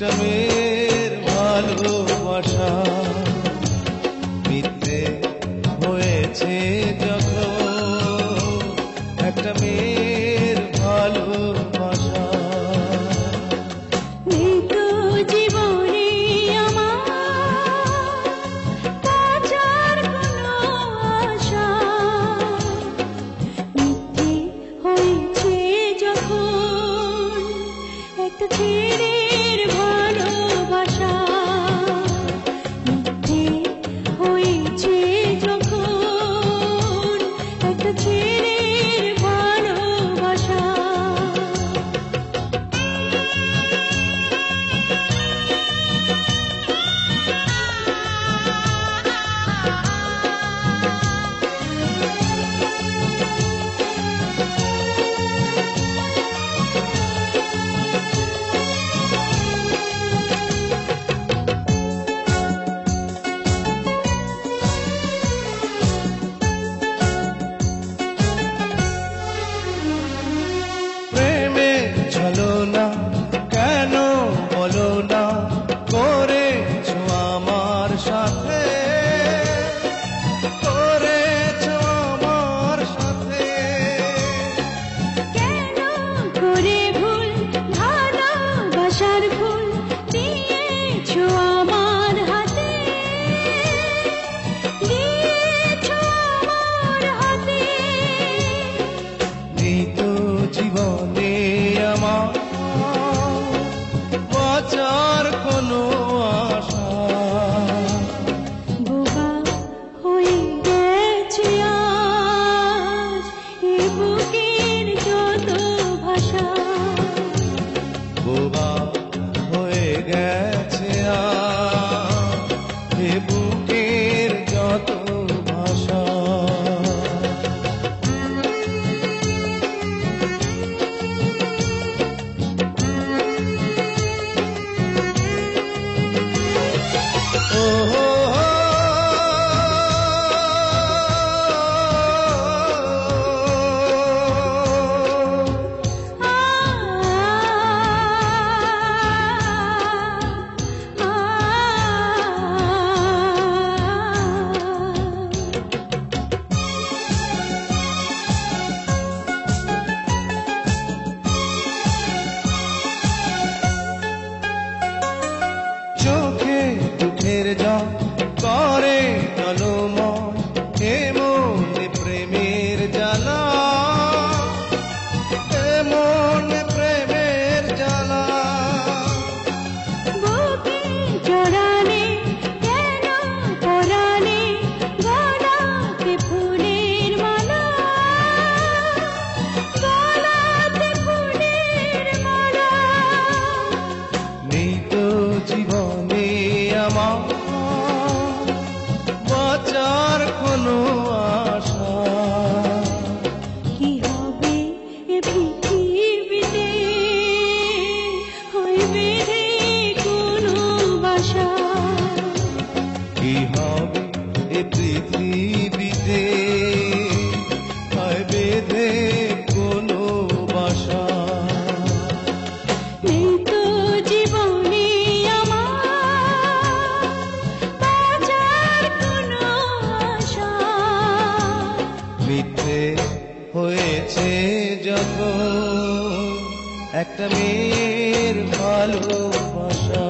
একটা মেয়ের ভালোবাসা মিথ্যে হয়েছে যখন, একটা মেয়ের ভালোবাসা। মৃত্যু জীবনে আমার বাঁচার কোনো আশা, মিথ্যে হয়েছে যখন একটা ছেলের ভালোবাসা, মিথ্যে হয়েছে যখন একটা ছেলের ভালোবাসা। চলো না কেন বলো না করেছো আমার সাথে, করেছো আমার সাথে। কেন করে ভুল ভালোবাসার ভুল দিয়েছো আমার হাতে, দিয়েছো আমার হাতে। মৃত জীবনে আমার বাঁচার কোনো আশা, বোবা হয়ে গেছে আজ এ বুকের যত ভাষা, বোবা হয়ে গেছে আজ এ বুকের যত ভাষা। চোখে দুঃখের জল করে টলমল, এমন প্রেমের জ্বালা, এমন প্রেমের জ্বালা। বুকে জড়ালে কেন পরালে গলাতে ফুলের মালা, গলাতে ফুলের মালা। মৃত জীবনে আমার বাঁচার কোনো আশা, কি হবে এ পৃথিবীতে হয় বেঁধে কোনো বাসা, কি হবে এ পৃথিবীতে হয় বেঁধে কোনো বাসা। মৃত জীবনে আমার বাঁচার কোনো আশা, মিথ্যে হয়েছে যখন একটা মেয়ের ভালোবাসা।